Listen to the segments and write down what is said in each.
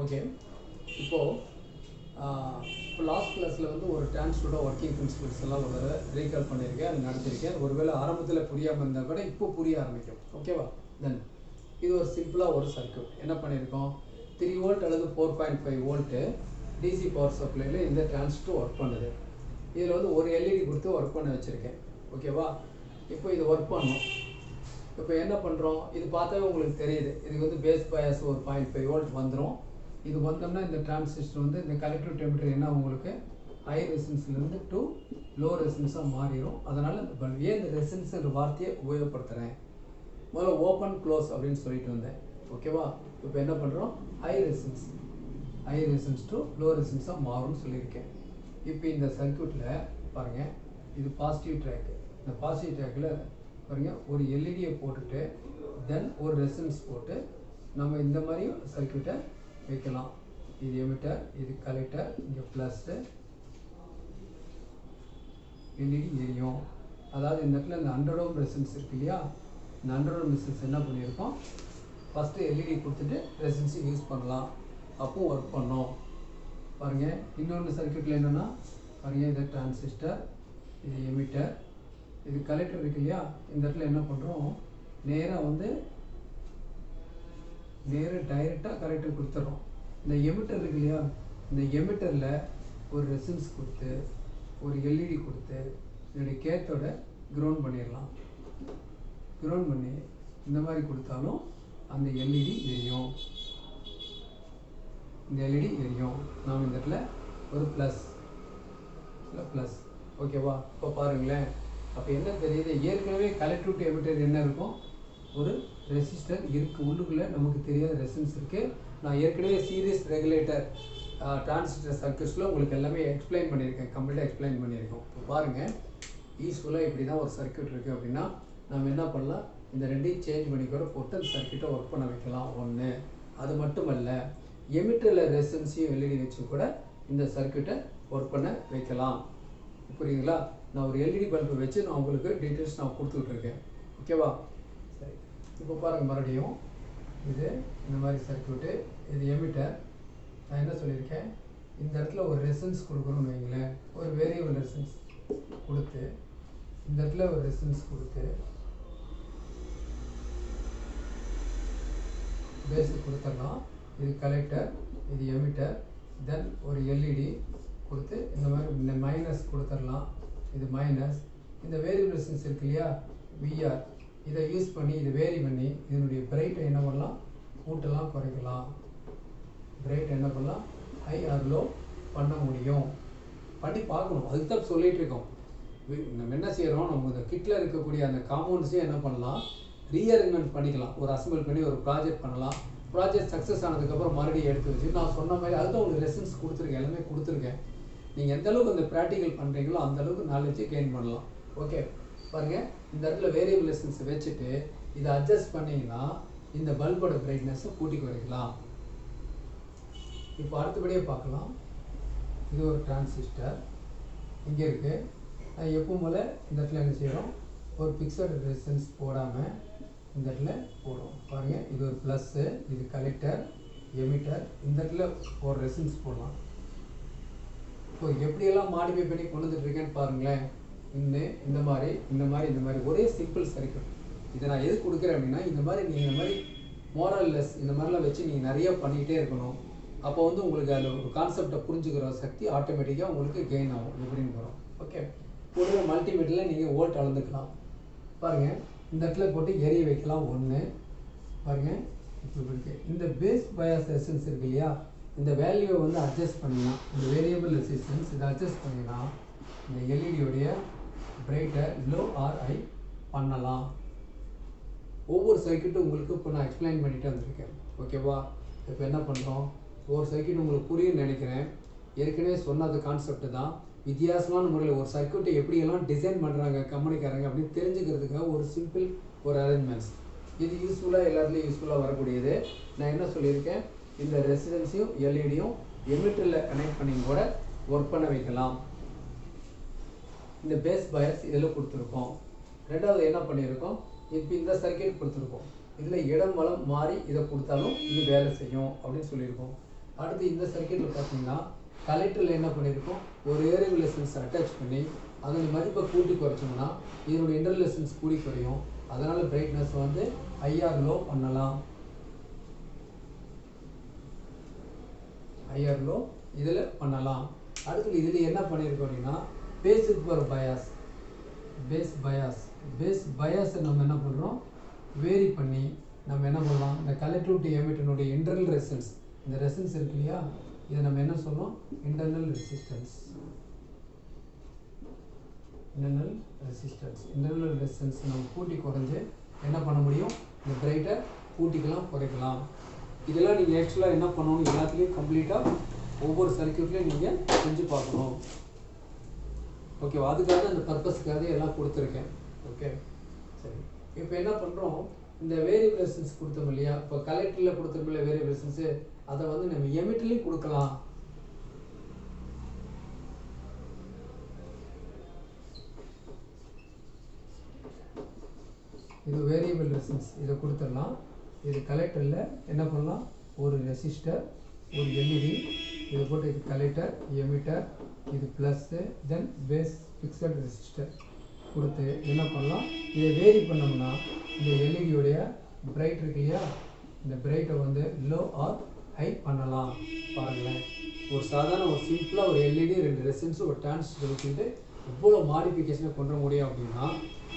Okay. இப்போது இப்போ last கிளாஸில் வந்து ஒரு டிரான்ஸ்டோட ஒர்க்கிங் பிரின்சிபல்ஸ் எல்லாம் ஒரு தடவை ரீகால் பண்ணியிருக்கேன், அது நடத்திருக்கேன். ஒருவேளை ஆரம்பத்தில் புரியாமல் இருந்தால் கூட இப்போ புரிய ஆரம்பிக்கும். ஓகேவா? தென் இது ஒரு சிம்பிளாக ஒரு சர்க்யூட். என்ன பண்ணியிருக்கோம், 3 வோல்ட் அல்லது 4.5 வோல்ட்டு டிசி பவர் சப்ளையில் இந்த டிரான்சிஸ்டர் ஒர்க் பண்ணுது. இதில் வந்து ஒரு எல்இடி கொடுத்து ஒர்க் பண்ண வச்சுருக்கேன். ஓகேவா? இப்போ இது ஒர்க் பண்ணணும். இப்போ என்ன பண்ணுறோம், இது பார்த்தாவே உங்களுக்கு தெரியுது, இதுக்கு வந்து பேஸ் பயாஸ் ஒரு 0.5 வோல்ட் வந்துடும். இது வந்தோம்னா இந்த டிரான்சிஸ்டர் வந்து இந்த கலெக்டிவ் டெம்பரேச்சர் என்ன உங்களுக்கு ஹை ரெசிஸ்டன்ஸ்லேருந்து டு லோ ரெசிஸ்டன்ஸாக மாறிடும். அதனால் இந்த பல்ப் ஏன் இந்த ரெசிஸ்டன்ஸ்ன்ற வார்த்தையை உபயோகப்படுத்துகிறேன், முதல்ல ஓப்பன் க்ளோஸ் அப்படின்னு சொல்லிட்டு வந்தேன். ஓகேவா? இப்போ என்ன பண்ணுறோம், ஹை ரெசிஸ்டன்ஸ் டு லோ ரெசிஸ்டன்ஸாக மாறும்னு சொல்லியிருக்கேன். இப்போ இந்த சர்க்யூட்டில் பாருங்கள், இது பாசிட்டிவ் ட்ராக்கு. இந்த பாசிட்டிவ் ட்ராக்கில் பாருங்கள் ஒரு எல்இடியை போட்டுட்டு தென் ஒரு ரெசிஸ்டன்ஸ் போட்டு நம்ம இந்த மாதிரி சர்க்யூட்டை வைக்கலாம். இது எமிட்டர், இது கலெக்டர், இங்கே ப்ளஸ்ஸு எல்இடி எரியும். அதாவது இந்த இடத்துல இந்த 100 ஓம் ரெசிஸ்டன்ஸ் இருக்கு இல்லையா, இந்த 100 ஓம் ரெசிஸ்டன்ஸ் என்ன பண்ணியிருக்கோம், ஃபஸ்ட்டு எல்இடி கொடுத்துட்டு ரெசிஸ்டன்ஸை யூஸ் பண்ணலாம், அப்போது ஒர்க் பண்ணோம். பாருங்கள் இன்னொன்று சர்க்யூட்டில் என்னென்னா பாருங்கள், இது டிரான்சிஸ்டர், இது எமிட்டர், இது கலெக்டர் இருக்கு இல்லையா. இந்த இடத்துல என்ன பண்ணுறோம், நேராக டைரெக்டாக கலெக்டர் கொடுத்துட்றோம். இந்த எமிட்டர் இருக்கு இல்லையா, இந்த எமிட்டரில் ஒரு ரெசிஸ்டன்ஸ் கொடுத்து ஒரு எல்இடி கொடுத்து இதனுடைய கேத்தோட கிரவுண்ட் பண்ணிடலாம். கிரவுண்ட் பண்ணி இந்த மாதிரி கொடுத்தாலும் அந்த எல்இடி எரியும். இந்த எல்இடி எரியும். நாம் இந்த இடத்துல ஒரு ப்ளஸ். ஓகேவா? இப்போ பாருங்களேன், அப்போ என்ன தெரியுது, ஏற்கனவே கலெக்டிவ் டு எமிட்டர் என்ன இருக்கும், ஒரு ரெசிஸ்டர் இருக்குது, உள்ளுக்குள்ளே நமக்கு தெரியாத ரெசிஸ்டன்ஸ் இருக்குது. நான் ஏற்கனவே சீரிஸ் ரெகுலேட்டர் டிரான்சிஸ்டர் சர்க்யூட்ஸில் உங்களுக்கு எல்லாமே எக்ஸ்பிளைன் பண்ணியிருக்கேன், கம்ப்ளீட்டாக எக்ஸ்பிளைன் பண்ணியிருக்கோம். இப்போ பாருங்கள், யூஸ்ஃபுல்லாக இப்படி தான் ஒரு சர்க்யூட் இருக்குது அப்படின்னா நம்ம என்ன பண்ணலாம், இந்த ரெண்டையும் சேஞ்ச் பண்ணி கூட போட்டு அந்த சர்க்யூட்டை ஒர்க் பண்ண வைக்கலாம். ஒன்று அது மட்டுமல்ல, எமிட்டரில் ரெசிஸ்டன்ஸையும் எல்இடி வச்சு கூட இந்த சர்க்யூட்டை ஒர்க் பண்ண வைக்கலாம். புரியுதுங்களா? நான் ஒரு எல்இடி பல்பை வச்சு நான் உங்களுக்கு டீட்டெயில்ஸ் நான் கொடுத்துட்ருக்கேன். ஓகேவா? சரி, இப்போ பாருங்கள், மறுபடியும் இது இந்த மாதிரி சர்க்யூட்டு, இது எமிட்டர். நான் என்ன சொல்லியிருக்கேன், இந்த இடத்துல ஒரு ரெசிஸ்டன்ஸ் கொடுக்குறோன்னு வைங்களேன், ஒரு வேரியபிள் ரெசிஸ்டன்ஸ் கொடுத்து இந்த இடத்துல ஒரு ரெசிஸ்டன்ஸ் கொடுத்து பேஸுக்கு கொடுத்துடலாம். இது கலெக்டர், இது எமிட்டர், தென் ஒரு எல்இடி கொடுத்து இந்த மாதிரி மைனஸ் கொடுத்துடலாம். இது மைனஸ், இந்த வேரியபிள் ரெசிஸ்டன்ஸ் இருக்கு இல்லையா விஆர், இதை யூஸ் பண்ணி இதை வேரி பண்ணி இதனுடைய பிரைட்டை என்ன பண்ணலாம், கூட்டலாம் குறைக்கலாம். பிரைட் என்ன பண்ணலாம், ஹை ஆர் லோ பண்ண முடியும். பண்ணி பார்க்கணும், அதுக்கு தான் சொல்லிகிட்டு இருக்கோம். நம்ம என்ன செய்கிறோம், நம்ம இந்த கிட்டில் இருக்கக்கூடிய அந்த காம்பவுண்ட்ஸையும் என்ன பண்ணலாம், ரீஅரேஞ்ச்மெண்ட் பண்ணிக்கலாம். ஒரு அசம்பிள் பண்ணி ஒரு ப்ராஜெக்ட் பண்ணலாம். ப்ராஜெக்ட் சக்ஸஸ் ஆனதுக்கப்புறம் மறுபடியும் எடுத்து வச்சு நான் சொன்ன மாதிரி அதுதான் உங்களுக்கு ரெசிஸ்டன்ஸ் கொடுத்துருக்கேன், எல்லாமே கொடுத்துருக்கேன். நீங்கள் எந்த அளவுக்கு அந்த ப்ராக்டிக்கல் பண்ணுறீங்களோ அந்த அளவுக்கு நாலேஜை கெயின் பண்ணலாம். ஓகே, பாருங்கள், இந்த இடத்துல வேரியபிள் ரெசிஸ்டன்ஸ் வச்சுட்டு இதை அட்ஜஸ்ட் பண்ணிங்கன்னா இந்த பல்போட பிரைட்னஸை கூட்டி குறைக்கலாம். இப்போ அடுத்தபடியாக பார்க்கலாம். இது ஒரு டிரான்சிஸ்டர் இங்கே இருக்குது. நான் எப்பவும் போல் இந்த இடத்துல என்ன செய்கிறோம், ஒரு பிக்சட் ரெசிஸ்டன்ஸ் போடாமல் இந்த இடத்துல போடுறோம். பாருங்கள், இது ஒரு ப்ளஸ்ஸு, இது கலெக்டர், எமிட்டர், இந்த இடத்துல ஒரு ரெசிஸ்டன்ஸ் போடலாம். இப்போ எப்படியெல்லாம் மாடிஃபை பண்ணி கொண்டு வந்துட்டுருக்கேன்னு பாருங்களேன். இந்த மாதிரி ஒரே சிம்பிள் சர்க்யூட். இதை நான் எது கொடுக்குறேன் அப்படின்னா, இந்த மாதிரி நீங்கள் இந்த மாதிரி மோரல்லெஸ் இந்த மாதிரிலாம் வச்சு நீங்கள் நிறைய பண்ணிக்கிட்டே இருக்கணும். அப்போ வந்து உங்களுக்கு அதில் ஒரு கான்செப்டை புரிஞ்சுக்கிற சக்தி ஆட்டோமேட்டிக்காக உங்களுக்கு கெயின் ஆகும். எப்படின்னு போகிறோம். ஓகே, கூடவே மல்டிமீட்டரில் நீங்கள் வோல்ட் அளந்துக்கலாம். பாருங்கள், இந்த இடத்துல போட்டு எரிய வைக்கலாம். ஒன்று பாருங்கள், இப்போ இருக்குது. இந்த பேஸ் பயாஸ் ரெசிஸ்டன்ஸ் இருக்கு இல்லையா, இந்த வேல்யூவை வந்து அட்ஜஸ்ட் பண்ணிங்கன்னா, இந்த வேரியபிள் ரெசிஸ்டன்ஸ் இதை அட்ஜஸ்ட் பண்ணிங்கன்னா இந்த எல்இடியோடைய பிரைட்டை லோ ஆர் ஹை பண்ணலாம். ஒவ்வொரு சர்க்யூட்டும் உங்களுக்கு இப்போ நான் எக்ஸ்பிளைன் பண்ணிட்டு வந்திருக்கேன். ஓகேவா? இப்போ என்ன பண்ணுறோம், ஒவ்வொரு சர்க்யூட் உங்களுக்கு புரியும்னு நினைக்கிறேன். ஏற்கனவே சொன்னது கான்செப்ட் தான். வித்தியாசமான முறையில் ஒரு சர்க்யூட்டை எப்படியெல்லாம் டிசைன் பண்ணுறாங்க கம்பெனிக்காரங்க அப்படின்னு தெரிஞ்சுக்கிறதுக்காக ஒரு சிம்பிள் ஒரு அரேஞ்ச்மெண்ட்ஸ். இது யூஸ்ஃபுல்லாக எல்லாத்துலேயும் யூஸ்ஃபுல்லாக வரக்கூடியது. நான் என்ன சொல்லியிருக்கேன், இந்த ரெசிஸ்டன்ஸையும் எல்இடியும் எமிட்டரில் கனெக்ட் பண்ணி கூட ஒர்க் பண்ண வைக்கலாம். இந்த பேஸ் பயாஸ் இதில் கொடுத்துருக்கோம். ரெண்டாவது என்ன பண்ணியிருக்கோம், இப்போ இந்த சர்க்யூட் கொடுத்துருக்கோம். இதில் இடம் வளம் மாறி இதை கொடுத்தாலும் இது வேலை செய்யும் அப்படின்னு சொல்லியிருக்கோம். அடுத்து இந்த சர்க்கியூட்டில் பார்த்தீங்கன்னா கலெக்டரில் என்ன பண்ணியிருக்கோம், ஒரு வேரியபிள் ரெசிஸ்டன்ஸ் அட்டாச் பண்ணி அதனுடைய மதிப்பை கூட்டி குறைச்சோம்னா இதனுடைய இன்டர்னல் ரெசிஸ்டன்ஸ் கூடி குறையும். அதனால் பிரைட்னஸ் வந்து ஐஆர் லோ பண்ணலாம். ஐஆர் லோ இதில் பண்ணலாம். அடுத்து இதில் என்ன பண்ணியிருக்கோம் அப்படின்னா பேஸுக்கு போகிற பயாஸ், பேஸ் பயாஸை நம்ம என்ன பண்ணுறோம், வேரி பண்ணி நம்ம என்ன பண்ணலாம், இந்த கலெக்டிவ் டு எமிட்டனுடைய இன்டர்னல் ரெசிஸ்டன்ஸ், இந்த ரெசிஸ்டன்ஸ் இருக்கு இல்லையா, இதை நம்ம என்ன சொல்கிறோம், இன்டர்னல் ரெசிஸ்டன்ஸ் நம்ம கூட்டி குறைஞ்சு என்ன பண்ண முடியும், இந்த பிரைட்டை கூட்டிக்கலாம் குறைக்கலாம். இதெல்லாம் நீங்கள் ஆக்சுவலாக என்ன பண்ணணும், எல்லாத்துலேயும் கம்ப்ளீட்டாக ஒவ்வொரு சர்க்கியூட்லேயும் நீங்கள் செஞ்சு பார்க்கணும். ஓகேவா, அதுக்காக அந்த பர்பஸ்க்காக எல்லாம் கொடுத்துருக்கேன். ஓகே சரி, இப்போ என்ன பண்ணுறோம், இந்த வேரியபிள் ரெசிஸ்டன்ஸ் கொடுத்தோம் இல்லையா, இப்போ கலெக்டரில் கொடுத்துருக்கோம் இல்லையா வேரியபிள் ரெசிஸ்டன்ஸு, அதை வந்து நம்ம எமிட்டர்லையும் கொடுக்கலாம். இது வேரியபிள் ரெசிஸ்டன்ஸ், இதை கொடுத்துடலாம். இது கலெக்டரில் என்ன பண்ணலாம், ஒரு ரெசிஸ்டர், ஒரு எல்இடி, இதை போட்டு இது கலெக்டர், எமிட்டர், இது ப்ளஸ்ஸு, தென் பேஸ் ஃபிக்ஸட் ரெசிஸ்டர் கொடுத்து என்ன பண்ணலாம், இதை வேரி பண்ணோம்னா இந்த எல்இடியோடைய பிரைட் இருக்கு இல்லையா, இந்த பிரைட்டை வந்து லோ ஆர் ஹை பண்ணலாம். பாருங்களேன், ஒரு சாதாரண ஒரு சிம்பிளாக ஒரு எல்இடி, 2 ரெசிஸ்டன்ஸ், ஒரு டிரான்சிஸ்டர் வச்சுட்டு எவ்வளோ மாடிஃபிகேஷனை கொண்டு முடியும் அப்படின்னா,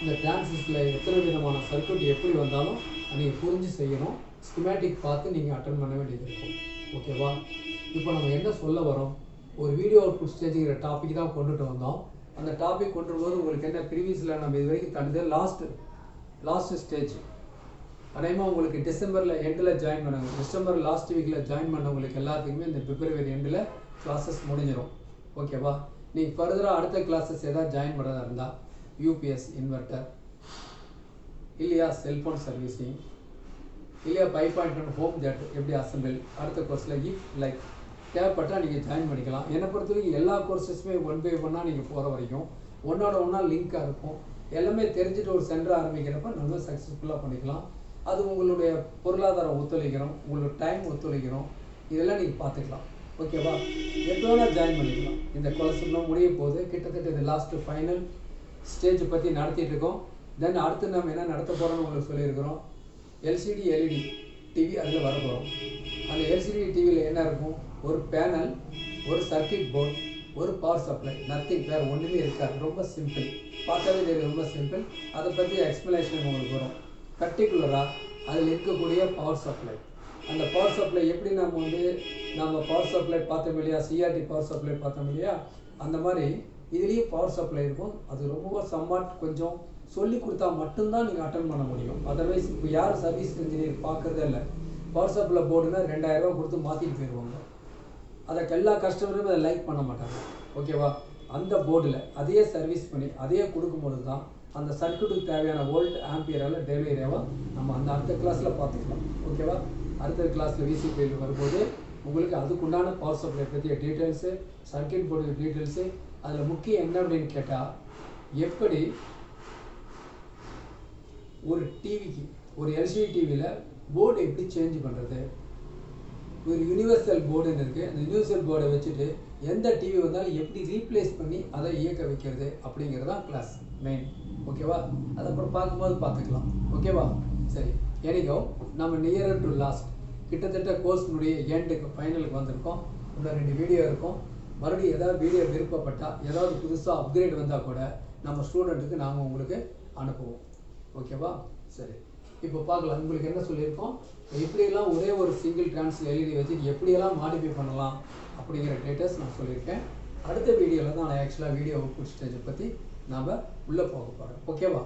இந்த டிரான்சிஸ்டரில் எத்தனை விதமான சர்க்யூட் எப்படி வந்தாலும் நீங்கள் புரிஞ்சு செய்யணும். ஸ்கிமேட்டிக் பார்த்து நீங்கள் அட்டன் பண்ண வேண்டியது இருக்கும். ஓகேவா, இப்போ நம்ம என்ன சொல்ல வரோம், ஒரு வீடியோ அவுட்புட் ஸ்டேஜுங்கிற டாபிக் தான் கொண்டுட்டு வந்தோம். அந்த டாபிக் கொண்டு வரும்போது உங்களுக்கு என்ன, ப்ரீவியஸில் நம்ம இது வரைக்கும் தந்தது லாஸ்ட் ஸ்டேஜ். அதேமாதிரி உங்களுக்கு டிசம்பரில் எண்டில் ஜாயின் பண்ணாங்க, டிசம்பர் லாஸ்ட் வீக்கில் ஜாயின் பண்ணவங்களுக்கு எல்லாத்துக்குமே இந்த பிப்ரவரி எண்டில் கிளாஸஸ் முடிஞ்சிடும். ஓகேவா, நீங்கள் ஃபர்தராக அடுத்த கிளாஸஸ் எதாவது ஜாயின் பண்ணுறதா இருந்தால் யூபிஎஸ் இன்வெர்ட்டர் இல்லையா, செல்ஃபோன் சர்வீஸிங் இல்லையா, 5.1 ஹோம் தேட்டர் எப்படி அசம்பிள், அடுத்த கோர்ஸில் இஃப் லைக் தேவைப்பட்டால் நீங்கள் ஜாயின் பண்ணிக்கலாம். என்னை பொறுத்த வரைக்கும் எல்லா கோர்ஸஸுமே 1 by 1 நீங்கள் போகிற வரைக்கும் ஒன்றோட ஒன்றா லிங்காக இருக்கும். எல்லாமே தெரிஞ்சுட்டு ஒரு சென்டர் ஆரம்பிக்கிறப்ப நம்ம சக்ஸஸ்ஃபுல்லாக பண்ணிக்கலாம். அது உங்களுடைய பொருளாதாரம் ஒத்துழைக்கிறோம், உங்களோட டைம் ஒத்துழைக்கிறோம், இதெல்லாம் நீங்கள் பார்த்துக்கலாம். ஓகேவா, எப்போ வேணால் ஜாயின் பண்ணிக்கலாம். இந்த கோர்ஸ்லாம் முடிய போது கிட்டத்தட்ட இது லாஸ்ட்டு ஃபைனல் ஸ்டேஜ் பற்றி நடத்திட்டு இருக்கோம். தென் அடுத்து நம்ம என்ன நடத்த போகிறோம்னு உங்களுக்கு சொல்லியிருக்கிறோம். எல்சிடி எல்இடி டிவி அதில் வர போகிறோம். அந்த எல்சிடி டிவியில் என்ன இருக்கும், ஒரு பேனல், ஒரு சர்க்கியூட் போர்டு, ஒரு பவர் சப்ளை, நத்திங், வேறு ஒன்றுமே இருக்காது. ரொம்ப சிம்பிள், பார்த்தாவே தெரியும், ரொம்ப சிம்பிள். அதை பற்றி எக்ஸ்ப்ளனேஷன் உங்களுக்கு வரும். பர்டிகுலராக அதில் இருக்கக்கூடிய பவர் சப்ளை, அந்த பவர் சப்ளை எப்படி நம்ம பவர் சப்ளை பார்த்தோம் இல்லையா, C.R.T பவர் சப்ளை பார்த்தோம் இல்லையா, அந்த மாதிரி இதுலேயும் பவர் சப்ளை இருக்கும். அது ரொம்ப சம்மாட் கொஞ்சம் சொல்லி கொடுத்தா மட்டும்தான் நீங்கள் அட்டன் பண்ண முடியும். அதர்வைஸ் இப்போ யாரும் சர்வீஸ் இன்ஜினியர் பார்க்குறதே இல்லை. பவர் சப்ளை போர்டுனா 2000 ரூபா கொடுத்து மாற்றிட்டு போயிடுவாங்க. அதுக்கு எல்லா கஸ்டமருமே அதை லைக் பண்ண மாட்டாங்க. ஓகேவா, அந்த போர்டில் அதையே சர்வீஸ் பண்ணி அதையே கொடுக்கும்போது தான் அந்த சர்க்யூட்டுக்கு தேவையான வோல்ட் ஆம்பியரால் டெலிவரியாவாக நம்ம அந்த அடுத்த கிளாஸில் பார்த்துக்கலாம். ஓகேவா, அடுத்த கிளாஸில் விசிபியில் வரும்போது உங்களுக்கு அதுக்குண்டான பவர் சப்ளை பற்றிய டீட்டெயில்ஸு, சர்க்யூட் போர்டு டீட்டெயில்ஸு, அதில் முக்கியம் என்ன அப்படின்னு கேட்டால், எப்படி ஒரு டிவிக்கு, ஒரு எல்சிடி டிவியில் போர்டு எப்படி சேஞ்ச் பண்ணுறது, ஒரு யூனிவர்சல் போர்டுன்னு இருக்குது, அந்த யூனிவர்சல் போர்டை வச்சுட்டு எந்த டிவி வந்தாலும் எப்படி ரீப்ளேஸ் பண்ணி அதை இயக்க வைக்கிறது அப்படிங்கிறதான் கிளாஸ் மெயின். ஓகேவா, அதை அப்புறம் பார்த்துக்கலாம். ஓகேவா, சரி, எனிகோ நம்ம நியரர் டு லாஸ்ட், கிட்டத்தட்ட கோர்ஸினுடைய எண்டுக்கு ஃபைனலுக்கு வந்திருக்கோம். இன்னும் 2 வீடியோ இருக்கும். மறுபடியும் ஏதாவது வீடியோ விருப்பப்பட்டால், ஏதாவது புதுசாக அப்கிரேட் வந்தால் கூட நம்ம ஸ்டூடெண்ட்டுக்கு நாங்கள் உங்களுக்கு அனுப்புவோம். ஓகேவா, சரி, இப்போ பார்க்கலாம். உங்களுக்கு என்ன சொல்லியிருக்கோம், எப்படியெல்லாம் ஒரே ஒரு சிங்கிள் டிரான்ஸ் எல்இடி வச்சு எப்படியெல்லாம் மாடிஃபை பண்ணலாம் அப்படிங்கிற டீட்டெயில்ஸ் நான் சொல்லியிருக்கேன். அடுத்த வீடியோவில் தான் நான் ஆக்சுவலாக வீடியோ அவுட்புட் ஸ்டேஜை பற்றி நாம் உள்ளே போக போகிறேன். ஓகேவா.